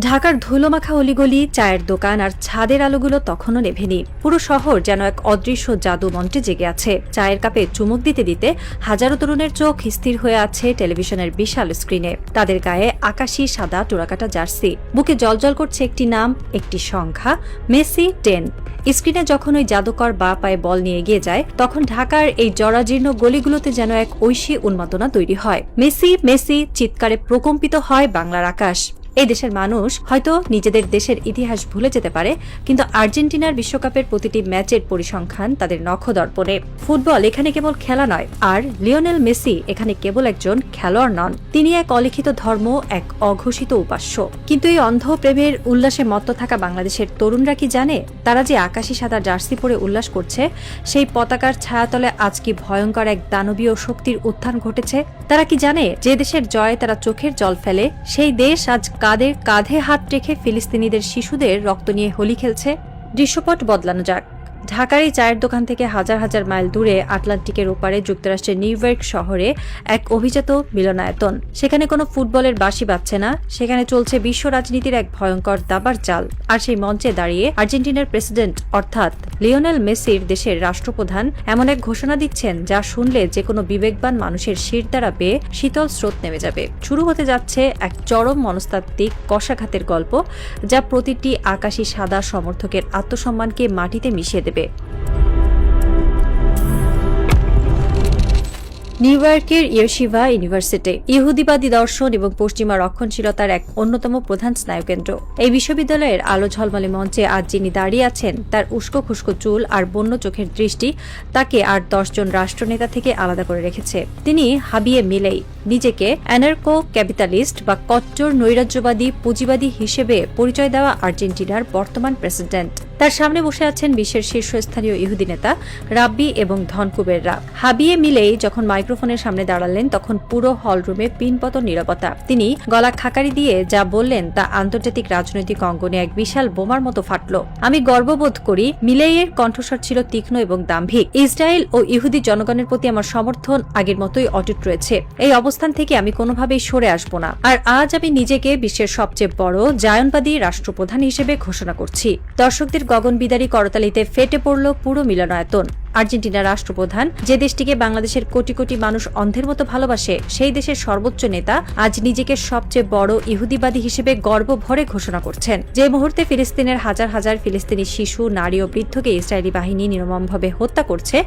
ঢাকার ধুলোমাখা অলিগলি, চায়ের দোকান আর ছাদের আলোগুলো তখনও নেভেনি। পুরো শহর যেন এক অদৃশ্য জাদু মন্ত্রে জেগে আছে। চায়ের কাপে চুমুক দিতে দিতে হাজারো তরুণের চোখ স্থির হয়ে আছে টেলিভিশনের বিশাল স্ক্রিনে। তাদের গায়ে আকাশি সাদা টোরাকাটা জার্সি, বুকে জ্বলজ্বল করছে একটি নাম, একটি সংখ্যা, মেসি 10। স্ক্রিনে যখন ওই জাদুকর বা পায়ে বল নিয়ে এগিয়ে যায়, তখন ঢাকার এই জরাজীর্ণ গলিগুলোতে যেন এক ঐশী উন্মাদনা তৈরি হয়। মেসি মেসি চিৎকারে প্রকম্পিত হয় বাংলার আকাশ। এই দেশের মানুষ হয়তো নিজেদের দেশের ইতিহাস ভুলে যেতে পারে, কিন্তু আর্জেন্টিনার বিশ্বকাপের প্রতিটি ম্যাচের পরিসংখ্যান তাদের নখদর্পণে। ফুটবল এখানে কেবল খেলা নয়, আর লিওনেল মেসি এখানে কেবল একজন খেলোয়াড় নন, তিনি এক অলিখিত ধর্ম, এক অঘোষিত উপাস্য। কিন্তু এই অন্ধ প্রেমের উল্লাসে মত্ত থাকা বাংলাদেশের তরুণরা কি জানে, তারা যে আকাশি সাদা জার্সি পরে উল্লাস করছে, সেই পতাকার ছায়াতলে আজ কি ভয়ঙ্কর এক দানবীয় শক্তির উত্থান ঘটেছে? তারা কি জানে, যে দেশের জয়ে তারা চোখের জল ফেলে, সেই দেশ আজ কাঁধে কাঁধে হাত রেখে ফিলিস্তিনিদের শিশুদের রক্ত নিয়ে হোলি খেলছে? দৃশ্যপট বদলানো যাক। ঢাকার এই চায়ের দোকান থেকে হাজার হাজার মাইল দূরে আটলান্টিকের ওপারে যুক্তরাষ্ট্রের নিউ ইয়র্ক শহরে এক অভিজাত মিলনায়তন। সেখানে কোনো ফুটবলের বাঁশি বাজছে না, সেখানে চলছে বিশ্ব রাজনীতির এক ভয়ঙ্কর দাবার চাল। আর সেই মঞ্চে দাঁড়িয়ে আর্জেন্টিনার প্রেসিডেন্ট অর্থাৎ লিওনেল মেসির দেশের রাষ্ট্রপ্রধান এমন এক ঘোষণা দিচ্ছেন, যা শুনলে যে কোনো বিবেকবান মানুষের শির দ্বারা বেয়ে শীতল স্রোত নেমে যাবে। শুরু হতে যাচ্ছে এক চরম মনস্তাত্ত্বিক কষাঘাতের গল্প, যা প্রতিটি আকাশী সাদা সমর্থকের আত্মসম্মানকে মাটিতে মিশিয়ে দেবে। নিউ ইয়র্কের ইয়েশিভা ইউনিভার্সিটি ইহুদিবাদী দর্শন এবং পশ্চিমা রক্ষণশীলতার এক অন্যতম প্রধান স্নায়ুকেন্দ্র। এই বিশ্ববিদ্যালয়ের আলো ঝলমলে মঞ্চে আজ যিনি দাঁড়িয়ে আছেন, তার উস্কো খুস্কো চুল আর বন্য চোখের দৃষ্টি তাকে 8-10 জন রাষ্ট্রনেতা থেকে আলাদা করে রেখেছে। তিনি হাবিয়ে মিলেই, নিজেকে অ্যানার্কো ক্যাপিটালিস্ট বা কট্টর নৈরাজ্যবাদী পুঁজিবাদী হিসেবে পরিচয় দেওয়া আর্জেন্টিনার বর্তমান প্রেসিডেন্ট। তার সামনে বসে আছেন বিশ্বের শীর্ষস্থানীয় ইহুদি নেতা, রাব্বি এবং ধনকুবেররা। হাবিয়ে মিলেই যখন মাইক্রোফোনের সামনে দাঁড়ালেন, তখন পুরো হলরুমে পিনপতন নীরবতা। তিনি গলা খাকারি দিয়ে যা বললেন, তা আন্তর্জাতিক রাজনৈতিক অঙ্গনে এক বিশাল বোমার মতো ফাটল। আমি গর্ববোধ করি, মিলেইয়ের কণ্ঠস্বর ছিল তীক্ষ্ণ এবং দাম্ভিক। ইসরায়েল ও ইহুদি জনগণের প্রতি আমার সমর্থন আগের মতোই অটুট রয়েছে। এই অবস্থান থেকে আমি কোনোভাবেই সরে আসব না। আর আজ আমি নিজেকে বিশ্বের সবচেয়ে বড় জায়নবাদী রাষ্ট্রপ্রধান হিসেবে ঘোষণা করছি। দর্শকদের গগনবিদারী করতালিতে ফেটে পড়ল পুরো মিলনায়তন। আর্জেন্টিনার রাষ্ট্রপ্রধান, যে দেশটিকে বাংলাদেশের কোটি কোটি মানুষ অন্ধের মতো ভালোবাসে, সেই দেশের সর্বোচ্চ নেতা আজ নিজেকে সবচেয়ে বড় ইহুদিবাদী হিসেবে গর্ব ভরে ঘোষণা করছেন। যে মুহূর্তে ফিলিস্তিনের হাজার হাজার ফিলিস্তিনি শিশু, নারী ও বৃদ্ধকে ইসরায়েলি বাহিনী নির্মমভাবে হত্যা করছে,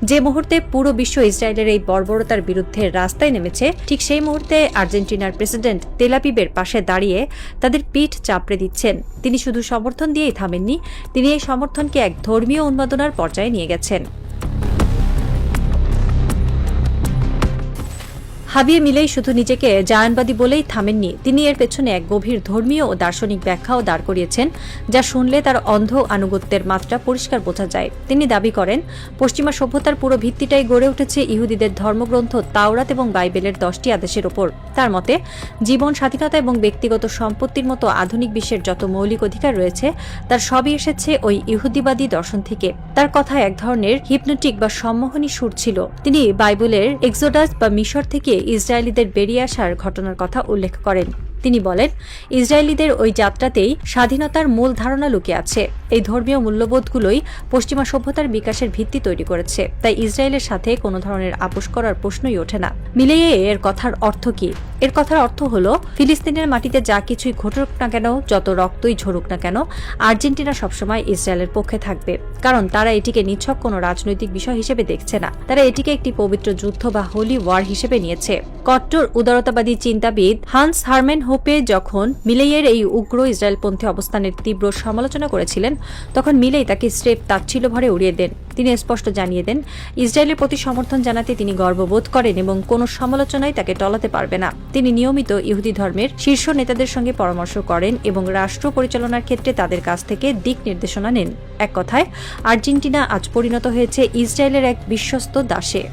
যে মুহূর্তে পুরো বিশ্ব ইসরায়েলের এই বর্বরতার বিরুদ্ধে রাস্তায় নেমেছে, ঠিক সেই মুহূর্তে আর্জেন্টিনার প্রেসিডেন্ট তেল আবিবের পাশে দাঁড়িয়ে তাদের পিঠ চাপড়ে দিচ্ছেন। তিনি শুধু সমর্থন দিয়েই থামেননি, তিনি এই সমর্থনকে এক ধর্মীয় উন্মাদনার পর্যায়ে নিয়ে গেছেন। হাবিয়ে মিলেই শুধু নিজেকে জায়ানবাদী বলেই থামেননি, তিনি এর পেছনে এক গভীর ধর্মীয় ও দার্শনিক ব্যাখ্যাও দাঁড় করিয়েছেন, যা শুনলে তার অন্ধ আনুগত্যের মাত্রা পরিষ্কার বোঝা যায়। তিনি দাবি করেন, পশ্চিমা সভ্যতার পুরো ভিত্তিটাই গড়ে উঠেছে ইহুদিদের ধর্মগ্রন্থ তাওরাত এবং বাইবেলের 10টি আদেশের ওপর। তার মতে, জীবন, স্বাধীনতা এবং ব্যক্তিগত সম্পত্তির মতো আধুনিক বিশ্বের যত মৌলিক অধিকার রয়েছে, তার সবই এসেছে ওই ইহুদিবাদী দর্শন থেকে। তার কথায় এক ধরনের হিপনোটিক বা সম্মোহনী সুর ছিল। তিনি বাইবেলের এক্সোডাস বা মিশর থেকে ইসরায়েলিদের বেরিয়ে আসার ঘটনার কথা উল্লেখ করেন। তিনি বলেন, ইসরায়েলিদের ওই যাত্রাতেই স্বাধীনতার মূল ধারণা লুকিয়ে আছে। এই ধর্মীয় মূল্যবোধগুলোই পশ্চিমা সভ্যতার বিকাশের ভিত্তি তৈরি করেছে। তাই ইসরায়েলের সাথে কোনো ধরনের আপোষ করার প্রশ্নই ওঠে না। মিলেয়ে এর কথার অর্থ কি? এর কথার অর্থ হলো, ফিলিস্তিনের মাটিতে যা কিছুই ঘটুক না কেন, যত রক্তই ঝরুক না কেন, আর্জেন্টিনা সবসময় ইসরায়েলের পক্ষে থাকবে। কারণ তারা এটিকে নিছক কোনো রাজনৈতিক বিষয় হিসেবে দেখছে না, তারা এটিকে একটি পবিত্র যুদ্ধ বা হোলি ওয়ার হিসেবে নিয়েছে। কট্টর উদারতাবাদী চিন্তাবিদ হান্স হারমেন হোপে যখন মিলেইয়ের এই উগ্র ইসরায়েলপন্থী অবস্থানের তীব্র সমালোচনা করেছিলেন, তখন মিলেই তাকে স্রেফ তাচ্ছিল্য ভরে উড়িয়ে দেন। তিনি স্পষ্ট জানিয়ে দেন, ইসরায়েলের প্রতি সমর্থন জানাতে তিনি গর্ববোধ করেন এবং কোনো সমালোচনাই তাকে টলাতে পারবে না। তিনি নিয়মিত ইহুদি ধর্মের শীর্ষ নেতাদের সঙ্গে পরামর্শ করেন এবং রাষ্ট্র পরিচালনার ক্ষেত্রে তাদের কাছ থেকে দিক নির্দেশনা নেন। এক কথায়, আর্জেন্টিনা আজ পরিণত হয়েছে ইসরায়েলের এক বিশ্বস্ত দাসে।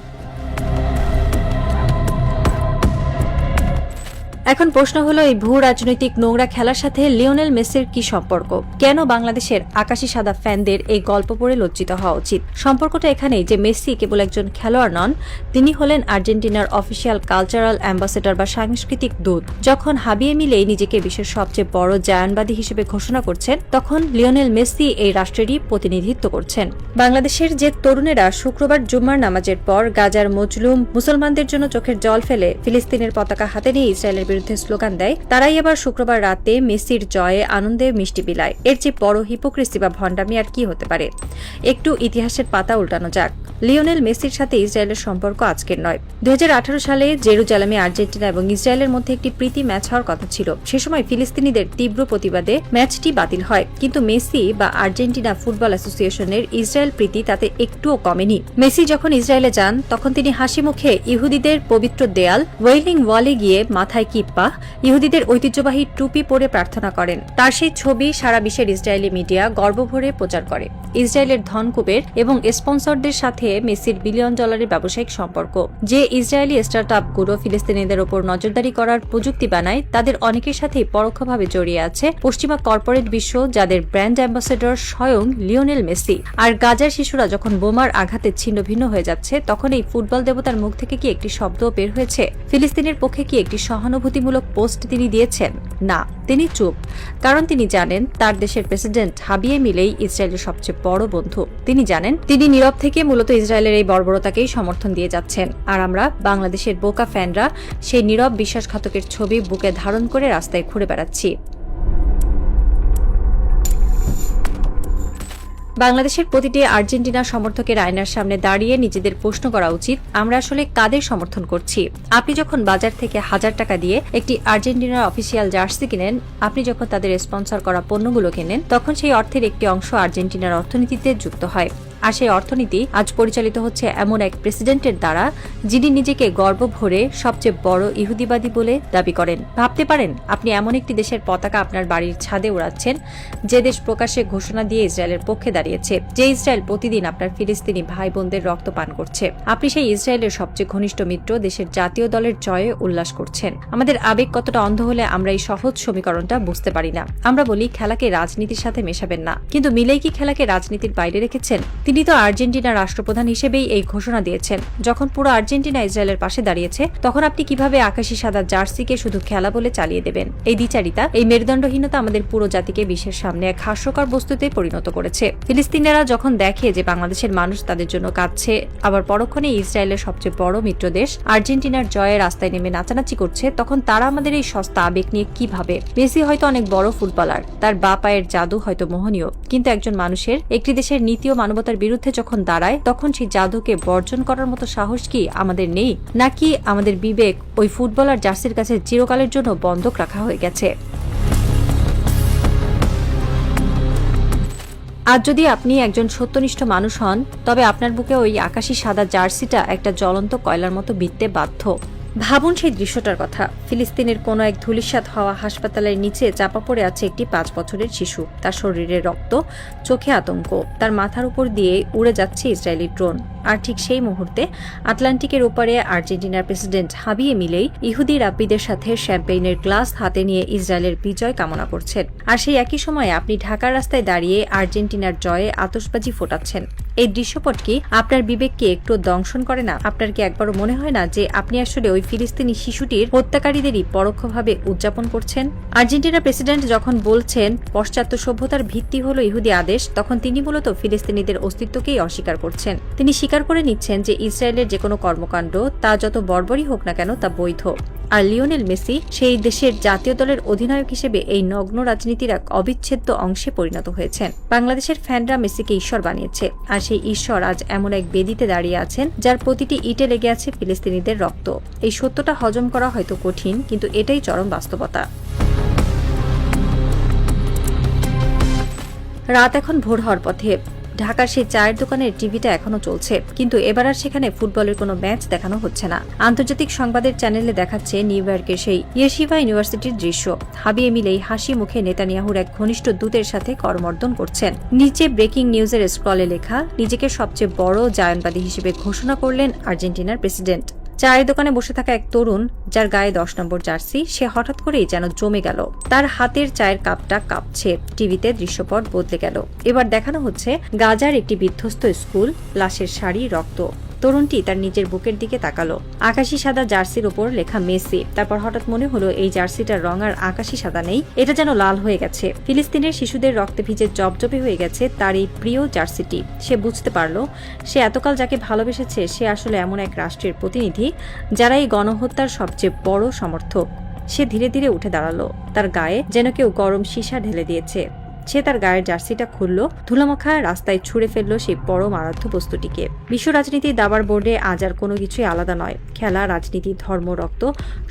এখন প্রশ্ন হলো, এই ভূ রাজনৈতিক নোংরা খেলার সাথে লিওনেল মেসির কি সম্পর্ক? কেন বাংলাদেশের আকাশি সাদা ফ্যানদের এই গল্প পড়ে লজ্জিত হওয়া উচিত? সম্পর্কটা এখানেই যে মেসি কেবল একজন খেলোয়াড় নন, তিনি হলেন আর্জেন্টিনার অফিসিয়াল কালচারাল অ্যাম্বাসেডর বা সাংস্কৃতিক দূত। যখন হাবিয়ে মিলেই নিজেকে বিশ্বের সবচেয়ে বড় জায়ানবাদী হিসেবে ঘোষণা করছেন, তখন লিওনেল মেসি এই রাষ্ট্রেরই প্রতিনিধিত্ব করছেন। বাংলাদেশের যে তরুণেরা শুক্রবার জুম্মার নামাজের পর গাজার মজলুম মুসলমানদের জন্য চোখের জল ফেলে ফিলিস্তিনের পতাকা হাতে নিয়ে ইসরায়েলের বিরুদ্ধে স্লোগান দেয়, তারাই আবার শুক্রবার রাতে মেসির জয়ে আনন্দে মিষ্টি বিলায়। এর চেয়ে বড় হিপোক্রেসি বা ভণ্ডামি আর কি হতে পারে? একটু ইতিহাসের পাতা উল্টানো যাক। লিওনেল মেসির সাথে ইসরায়েলের সম্পর্ক আজকের নয়। 2018 সালে জেরুজালেমে আর্জেন্টিনা এবং ইসরায়েলের মধ্যে একটি প্রীতি ম্যাচ হওয়ার কথা ছিল। সে সময় ফিলিস্তিনিদের তীব্র প্রতিবাদে ম্যাচটি বাতিল হয়, কিন্তু মেসি বা আর্জেন্টিনা ফুটবল অ্যাসোসিয়েশনের ইসরায়েল প্রীতি তাতে একটুও কমেনি। মেসি যখন ইসরায়েলে যান, তখন তিনি হাসি মুখে ইহুদিদের পবিত্র দেয়াল ওয়েলিং ওয়ালে গিয়ে মাথায় কিপ্পা, ইহুদিদের ঐতিহ্যবাহী টুপি পরে প্রার্থনা করেন। তার সেই ছবি সারা বিশ্বের ইসরায়েলি মিডিয়া গর্বভরে প্রচার করে। ইসরায়েলের ধনকুবের এবং স্পন্সরদের সাথে মেসির বিলিয়ন ডলারের ব্যবসায়িক সম্পর্ক। যে ইসরায়েলি স্টার্টআপগুলো ফিলিস্তিনিদের ওপর নজরদারি করার প্রযুক্তি বানায়, তাদের অনেকের সাথেই পরোক্ষভাবে জড়িয়ে আছে পশ্চিমা কর্পোরেট বিশ্ব, যাদের ব্র্যান্ড অ্যাম্বাসেডর স্বয়ং লিওনেল মেসি। আর গাজার শিশুরা যখন বোমার আঘাতে ছিন্ন ভিন্ন হয়ে যাচ্ছে, তখন এই ফুটবল দেবতার মুখ থেকে কি একটি শব্দ বের হয়েছে? ফিলিস্তিনের পক্ষে কি একটি সহানুভূতিমূলক পোস্ট তিনি দিয়েছেন? না, তিনি চুপ। কারণ তিনি জানেন তার দেশের প্রেসিডেন্ট হাবিয়ে মিলেই ইসরায়েলের সবচেয়ে বড় বন্ধু। তিনি জানেন তিনি নীরব থেকে মূলত ইসরায়েলের এই বর্বরতাকেই সমর্থন দিয়ে যাচ্ছেন। আর আমরা বাংলাদেশের বোকা ফ্যানরা সেই নীরব বিশ্বাসঘাতকের ছবি বুকে ধারণ করে রাস্তায় ঘুরে বেড়াচ্ছি। বাংলাদেশের প্রতিটি আর্জেন্টিনা সমর্থকের আয়নার সামনে দাঁড়িয়ে নিজেদের প্রশ্ন করা উচিত, আমরা আসলে কাদের সমর্থন করছি? আপনি যখন বাজার থেকে 1000 টাকা দিয়ে একটি আর্জেন্টিনার অফিসিয়াল জার্সি কিনেন, আপনি যখন তাদের স্পন্সর করা পণ্যগুলো কেনেন, তখন সেই অর্থের একটি অংশ আর্জেন্টিনার অর্থনীতিতে যুক্ত হয়। আর সেই অর্থনীতি আজ পরিচালিত হচ্ছে এমন এক প্রেসিডেন্টের দ্বারা, যিনি নিজেকে গর্ব ভরে সবচেয়ে বড় ইহুদিবাদী বলে দাবি করেন। ভাবতে পারেন, আপনি এমন একটি দেশের পতাকা আপনার বাড়ির ছাদে উড়াচ্ছেন, যে দেশ প্রকাশ্যে ঘোষণা দিয়ে ইসরায়েলের পক্ষে দাঁড়িয়েছে, যে ইসরায়েল প্রতিদিন আপনার ফিলিস্তিনি ভাই বোনদের রক্ত পান করছে। আপনি সেই ইসরায়েলের সবচেয়ে ঘনিষ্ঠ মিত্র দেশের জাতীয় দলের জয়ে উল্লাস করছেন। আমাদের আবেগ কতটা অন্ধ হলে আমরা এই সহজ সমীকরণটা বুঝতে পারি না। আমরা বলি খেলাকে রাজনীতির সাথে মেশাবেন না, কিন্তু মিলেই কি খেলাকে রাজনীতির বাইরে রেখেছেন? তিনি তো আর্জেন্টিনার রাষ্ট্রপ্রধান হিসেবেই এই ঘোষণা দিয়েছেন। যখন পুরো আর্জেন্টিনা ইসরায়েলের পাশে দাঁড়িয়েছে, তখন আপনি কিভাবে আকাশি সাদা জার্সিকে শুধু খেলা বলে চালিয়ে দেবেন? এই দ্বিচারিতা, এই মেরুদণ্ডহীনতা আমাদের পুরো জাতিকে বিশ্বের সামনে এক হাস্যকর বস্তুতে পরিণত করেছে। ফিলিস্তিনিরা যখন দেখে যে বাংলাদেশের মানুষ তাদের জন্য কাঁদছে, আবার পরক্ষণে ইসরায়েলের সবচেয়ে বড় মিত্র দেশ আর্জেন্টিনার জয়ে রাস্তায় নেমে নাচানাচি করছে, তখন তারা আমাদের এই সস্তা আবেগ নিয়ে কি ভাবে? মেসি হয়তো অনেক বড় ফুটবলার, তার বা পায়ের জাদু হয়তো মোহনীয়, কিন্তু একজন মানুষের একটি দেশের নীতি ও মানবতার বিরুদ্ধে যখন দাঁড়ায়, তখন সেই জাদুকে বর্জন করার মতো সাহস কি আমাদের নেই? নাকি আমাদের বিবেক ওই ফুটবলার জার্সির কাছে চিরকালের জন্য বন্ধক রাখা হয়ে গেছে? আজ যদি আপনি একজন সত্যনিষ্ঠ মানুষ হন, তবে আপনার বুকে ওই আকাশি সাদা জার্সিটা একটা জ্বলন্ত কয়লার মতো বিঁধতে বাধ্য। ভাবুন সেই দৃশ্যটার কথা। ফিলিস্তিনের কোনো এক ধূলিসাৎ হওয়া হাসপাতালের নিচে চাপা পড়ে আছে একটি 5 বছরের শিশু। তার শরীরে রক্ত, চোখে আতঙ্ক, তার মাথার উপর দিয়ে উড়ে যাচ্ছে ইসরায়েলি ড্রোন। আর ঠিক সেই মুহূর্তে আটলান্টিকের ওপারে আর্জেন্টিনার প্রেসিডেন্ট হাবিয়ে মিলেই ইহুদি রাব্বিদের সাথে শ্যাম্পেইনের গ্লাস হাতে নিয়ে ইসরায়েলের বিজয় কামনা করছেন। আর সেই একই সময়ে আপনি ঢাকার রাস্তায় দাঁড়িয়ে আর্জেন্টিনার জয়ে আতশবাজি ফোটাচ্ছেন। এই দৃশ্যপট কি আপনার বিবেককে একটু দংশন করে না? আপনার কি একবারও মনে হয় না যে আপনি আসলে ওই ফিলিস্তিনি শিশুটির হত্যাকারীদেরই পরোক্ষভাবে উদযাপন করছেন? আর্জেন্টিনার প্রেসিডেন্ট যখন বলছেন পাশ্চাত্য সভ্যতার ভিত্তি হলো ইহুদি আদেশ, তখন তিনি মূলত ফিলিস্তিনিদের অস্তিত্বকেই অস্বীকার করছেন। তিনি স্বীকার করে নিচ্ছেন যে ইসরায়েলের যে কোনো কর্মকাণ্ড, তা যত বর্বরই হোক না কেন, তা বৈধ। আর লিওনেল মেসি সেই দেশের জাতীয় দলের অধিনায়ক হিসেবে এই নগ্ন রাজনীতির এক অবিচ্ছেদ্য অংশে পরিণত হয়েছেন। বাংলাদেশের ফ্যানরা মেসিকে ঈশ্বর বানিয়েছে, আর সেই ঈশ্বর আজ এমন এক বেদিতে দাঁড়িয়ে আছেন যার প্রতিটি ইটে লেগে আছে ফিলিস্তিনিদের রক্ত। এই সত্যটা হজম করা হয়তো কঠিন, কিন্তু এটাই চরম বাস্তবতা। রাত এখন ভোর হওয়ার পথে। ঢাকার সেই চায়ের দোকানের টিভিটা এখনো চলছে, কিন্তু এবার আর সেখানে ফুটবলের কোনো ম্যাচ দেখানো হচ্ছে না। আন্তর্জাতিক সংবাদের চ্যানেলে দেখাচ্ছে নিউ ইয়র্কের সেই ইয়েশিভা ইউনিভার্সিটির দৃশ্য। হাবিয়ে মিলেই হাসি মুখে নেতানিয়াহুর এক ঘনিষ্ঠ দূতের সাথে করমর্দন করছেন। নিচে ব্রেকিং নিউজের স্ক্রলে লেখা, নিজেকে সবচেয়ে বড় জায়ানবাদী হিসেবে ঘোষণা করলেন আর্জেন্টিনার প্রেসিডেন্ট। চায়ের দোকানে বসে থাকা এক তরুণ, যার গায়ে 10 নম্বর জার্সি, সে হঠাৎ করেই যেন জমে গেল। তার হাতের চায়ের কাপটা কাঁপছে। টিভিতে দৃশ্যপট বদলে গেল। এবার দেখানো হচ্ছে গাজার একটি বিধ্বস্ত স্কুল, লাশের শাড়ি, রক্ত। তরুণটি তার নিজের বুকের দিকে তাকালো। আকাশি সাদা জার্সির উপর লেখা মেসি। তারপর হঠাৎ মনে হলো এই জার্সিটার রং আর আকাশি সাদা নেই, এটা যেন লাল হয়ে গেছে। ফিলিস্তিনের শিশুদের রক্তে ভিজে জবজবে হয়ে গেছে তার এই প্রিয় জার্সিটি। সে বুঝতে পারলো সে এতকাল যাকে ভালোবেসেছে সে আসলে এমন এক রাষ্ট্রের প্রতিনিধি যারা এই গণহত্যার সবচেয়ে বড় সমর্থক। সে ধীরে ধীরে উঠে দাঁড়ালো। তার গায়ে যেন কেউ গরম সীসা ঢেলে দিয়েছে। সে তার গায়ের জার্সিটা খুলল, ধুলামাখা রাস্তায় ছুঁড়ে ফেলল সেই পরম আরাধ্য বস্তুটিকে। বিশ্ব রাজনীতির দাবার বোর্ডে আজ আর কোনো কিছুই আলাদা নয়। খেলা, রাজনীতি, ধর্ম, রক্ত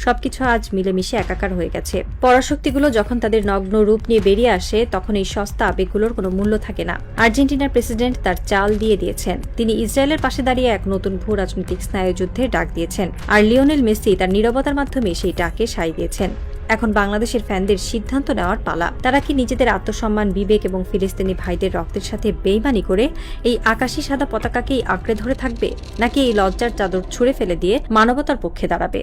সবকিছু আজ মিলেমিশে একাকার হয়ে গেছে। পরাশক্তিগুলো যখন তাদের নগ্ন রূপ নিয়ে বেরিয়ে আসে তখন এই সস্তা আবেগগুলোর কোনো মূল্য থাকে না। আর্জেন্টিনার প্রেসিডেন্ট তার চাল দিয়ে দিয়েছেন। তিনি ইসরায়েলের পাশে দাঁড়িয়ে এক নতুন ভূ রাজনৈতিক স্নায়ুযুদ্ধের ডাক দিয়েছেন। আর লিওনেল মেসি তার নীরবতার মাধ্যমে সেই ডাকে সায় দিয়েছেন। এখন বাংলাদেশের ফ্যানদের সিদ্ধান্ত নেওয়ার পালা। তারা কি নিজেদের আত্মসম্মান, বিবেক এবং ফিলিস্তিনি ভাইদের রক্তের সাথে বেইমানি করে এই আকাশি সাদা পতাকাকেই আঁকড়ে ধরে থাকবে, নাকি এই লজ্জার চাদর ছুঁড়ে ফেলে দিয়ে মানবতার পক্ষে দাঁড়াবে?